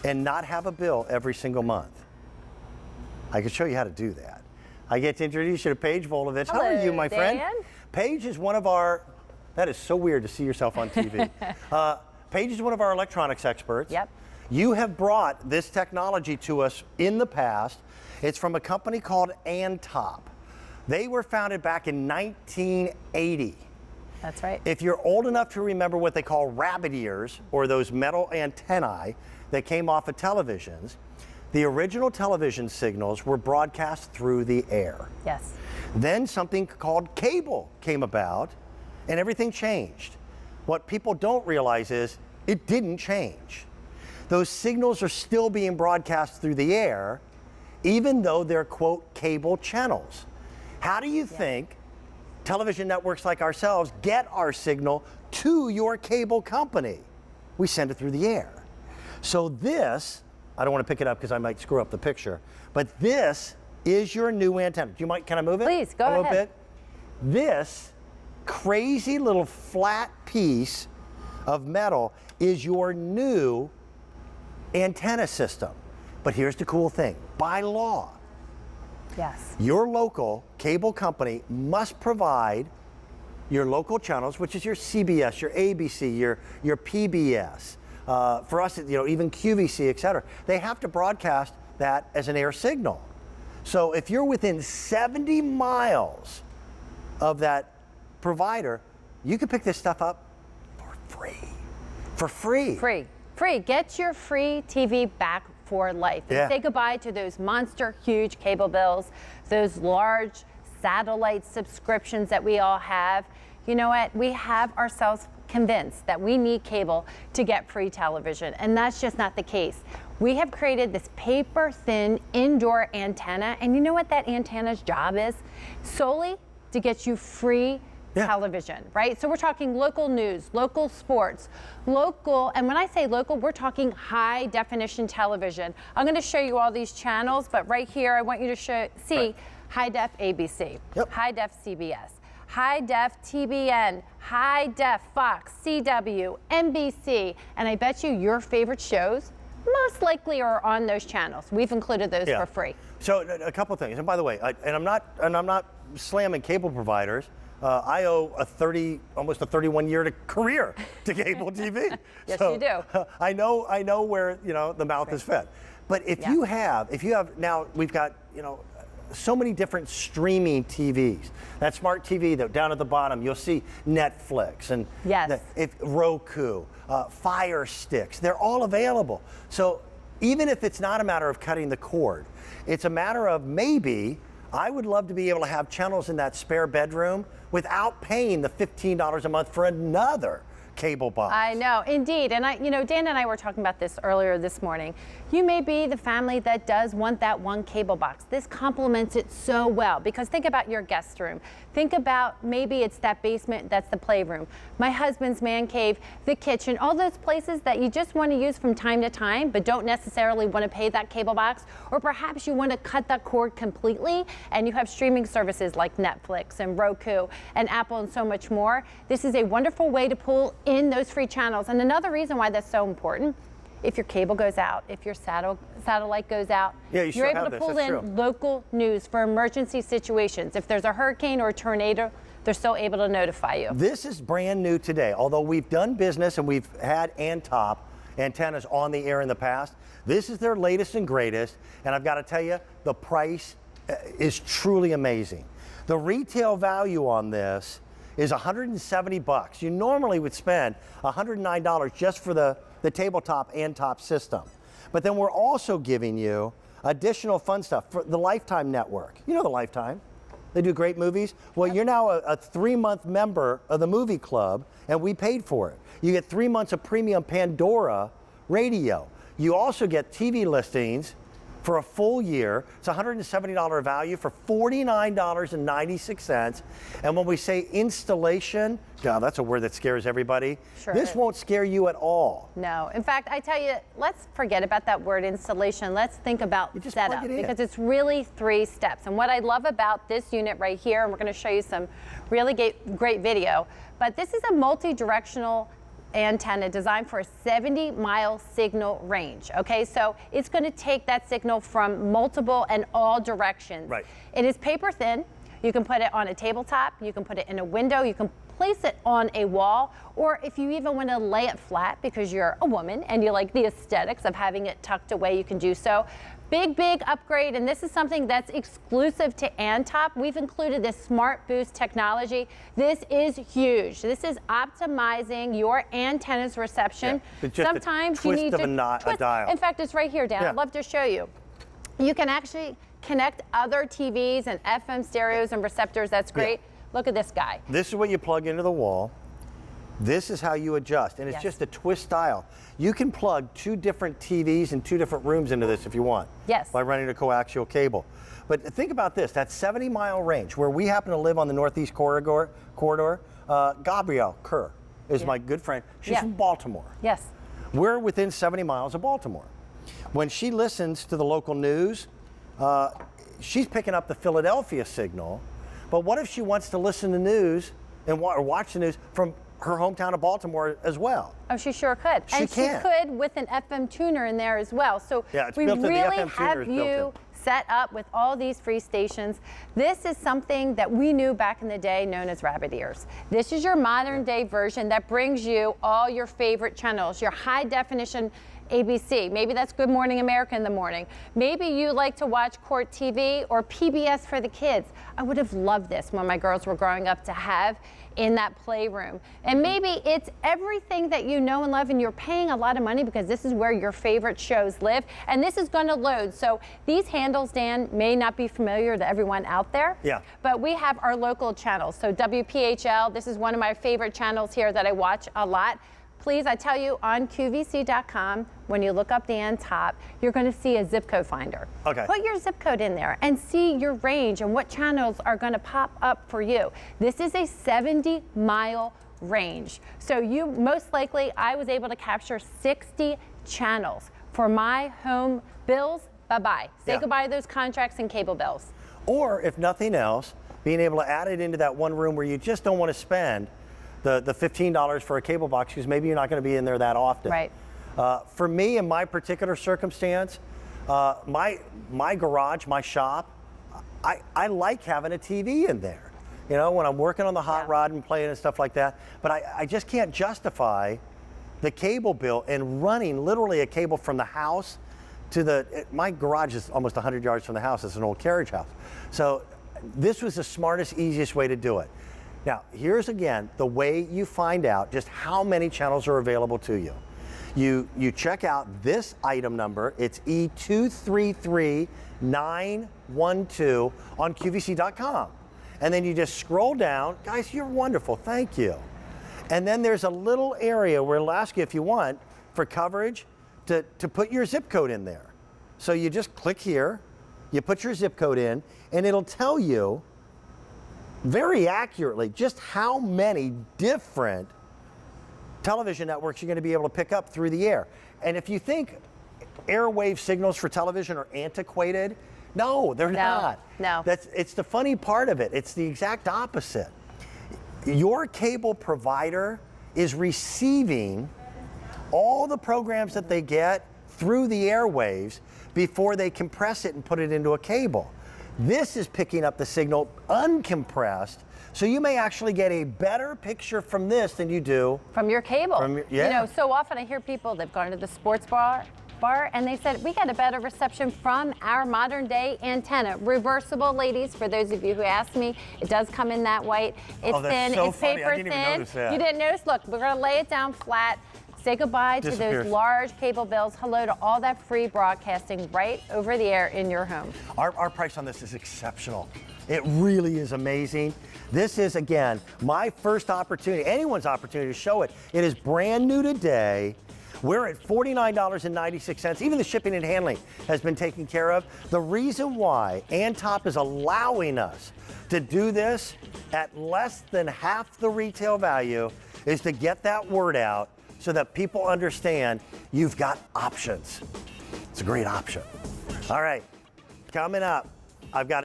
and not have a bill every single month? I can show you how to do that. I get to introduce you to Paige Volovich. How are you, my friend? Paige is one of our, that is so weird to see yourself on TV. Paige is one of our electronics experts. Yep. You have brought this technology to us in the past. It's from a company called Antop. They were founded back in 1980. That's right. If you're old enough to remember what they call rabbit ears, or those metal antennae that came off of televisions, the original television signals were broadcast through the air. Yes. Then something called cable came about, and everything changed. What people don't realize is it didn't change. Those signals are still being broadcast through the air, even though they're, quote, cable channels. How do you think television networks like ourselves get our signal to your cable company? We send it through the air. So this, I don't want to pick it up because I might screw up the picture, but this is your new antenna. Can I move it? Please, go a little ahead. bit? This crazy little flat piece of metal is your new antenna system. But here's the cool thing. By law, yes, your local cable company must provide your local channels, which is your CBS, your ABC, your PBS. For us, even QVC, et cetera. They have to broadcast that as an air signal. So if you're within 70 miles of that provider, you can pick this stuff up for free. For free. Free. Get your free TV back for life. And say goodbye to those monster huge cable bills, those large satellite subscriptions that we all have. You know what? We have ourselves convinced that we need cable to get free television, and that's just not the case. We have created this paper-thin indoor antenna, and you know what that antenna's job is? Solely to get you free television, right? So we're talking local news, local sports, local, and when I say local, we're talking high definition television. I'm going to show you all these channels, but right here I want you to see high def ABC, high def CBS, high def TBN, high def Fox, CW, NBC, and I bet you your favorite shows most likely are on those channels. We've included those for free. So a couple things, and by the way, I'm not slamming cable providers. I owe almost a 31-year career to cable TV. Yes, so, you do. I know where the mouth is fed. But if you have now, we've got so many different streaming TVs. That smart TV that down at the bottom, you'll see Netflix and Roku, Fire Sticks. They're all available. So even if it's not a matter of cutting the cord, it's a matter of maybe I would love to be able to have channels in that spare bedroom without paying the $15 a month for another cable box. I know, indeed. And Dan and I were talking about this earlier this morning. You may be the family that does want that one cable box. This complements it so well, because think about your guest room. Think about maybe it's that basement, that's the playroom. My husband's man cave, the kitchen, all those places that you just want to use from time to time, but don't necessarily want to pay that cable box. Or perhaps you want to cut that cord completely and you have streaming services like Netflix and Roku and Apple and so much more. This is a wonderful way to pull in those free channels. And another reason why that's so important, if your cable goes out, if your satellite goes out, you're able to pull in local news for emergency situations. If there's a hurricane or a tornado, they're still able to notify you. This is brand new today. Although we've done business and we've had Antop antennas on the air in the past, this is their latest and greatest. And I've got to tell you, the price is truly amazing. The retail value on this is $170. You normally would spend $109 just for the tabletop Antop system. But then we're also giving you additional fun stuff for the Lifetime Network. You know the Lifetime. They do great movies. Well, you're now a 3-month member of the movie club, and we paid for it. You get 3 months of premium Pandora radio. You also get TV listings for a full year. It's a $170 value for $49.96. And when we say installation, God, that's a word that scares everybody. Sure. This won't scare you at all. No. In fact, I tell you, let's forget about that word installation. Let's think about setup, because it's really 3 steps. And what I love about this unit right here, and we're going to show you some really great video, but this is a multi-directional antenna designed for a 70-mile signal range. Okay, so it's going to take that signal from multiple and all directions. Right. It is paper thin. You can put it on a tabletop. You can put it in a window. You can place it on a wall, or if you even want to lay it flat because you're a woman and you like the aesthetics of having it tucked away, you can do so. Big upgrade, and this is something that's exclusive to Antop. We've included this Smart Boost technology. This is huge. This is optimizing your antenna's reception. Yeah, sometimes you need to twist a dial. In fact, it's right here, Dan. Yeah. I'd love to show you. You can actually connect other TVs and FM stereos and receptors. That's great. Yeah. Look at this guy. This is what you plug into the wall. This is how you adjust, and it's just a twist dial. You can plug 2 different TVs in 2 different rooms into this if you want. Yes. By running a coaxial cable. But think about this, that 70-mile range, where we happen to live on the Northeast corridor, Gabrielle Kerr is my good friend. She's from Baltimore. Yes. We're within 70 miles of Baltimore. When she listens to the local news, she's picking up the Philadelphia signal. But what if she wants to listen to news and or watch the news from her hometown of Baltimore as well? Oh, she sure could. She can. She could with an FM tuner in there as well. So it's we built in. The really FM tuner have is built you in. set up with all these free stations. This is something that we knew back in the day known as rabbit ears. This is your modern day version that brings you all your favorite channels, your high definition ABC. Maybe that's Good Morning America in the morning. Maybe you like to watch Court TV or PBS for the kids. I would have loved this when my girls were growing up to have in that playroom. And maybe it's everything that you know and love, and you're paying a lot of money because this is where your favorite shows live, and this is going to load. So these handles, Dan, may not be familiar to everyone out there. Yeah. But we have our local channels. So WPHL, this is one of my favorite channels here that I watch a lot. Please, I tell you, on QVC.com, when you look up the Antop, you're going to see a zip code finder. Okay. Put your zip code in there and see your range and what channels are going to pop up for you. This is a 70-mile range. So you most likely, I was able to capture 60 channels for my home bills. Bye-bye. Say goodbye to those contracts and cable bills. Or if nothing else, being able to add it into that one room where you just don't want to spend the $15 for a cable box because maybe you're not going to be in there that often. Right. For me, in my particular circumstance, my garage, my shop, I like having a TV in there. You know, when I'm working on the hot rod and playing and stuff like that. But I just can't justify the cable bill and running literally a cable from the house to my garage is almost 100 yards from the house. It's an old carriage house. So this was the smartest, easiest way to do it. Now, here's again the way you find out just how many channels are available to you. You check out this item number. It's E233912 on QVC.com. And then you just scroll down. Guys, you're wonderful. Thank you. And then there's a little area where it'll ask you if you want for coverage to put your zip code in there. So you just click here, you put your zip code in, and it'll tell you very accurately just how many different television networks you're going to be able to pick up through the air. And if you think airwave signals for television are antiquated, no, they're not. No. It's the funny part of it. It's the exact opposite. Your cable provider is receiving all the programs that they get through the airwaves before they compress it and put it into a cable. This is picking up the signal uncompressed, so you may actually get a better picture from this than you do from your cable. You know, so often I hear people, they've gone to the sports bar, and they said, we got a better reception from our modern day antenna. Reversible, ladies, for those of you who asked me, it does come in that white. It's thin, so it's funny. paper I didn't thin. even notice that. You didn't notice? Look, we're gonna lay it down flat. Say goodbye to those large cable bills. Hello to all that free broadcasting right over the air in your home. Our price on this is exceptional. It really is amazing. This is, again, my first opportunity, anyone's opportunity to show it. It is brand new today. We're at $49.96. Even the shipping and handling has been taken care of. The reason why Antop is allowing us to do this at less than half the retail value is to get that word out so that people understand you've got options. It's a great option. All right, coming up, I've got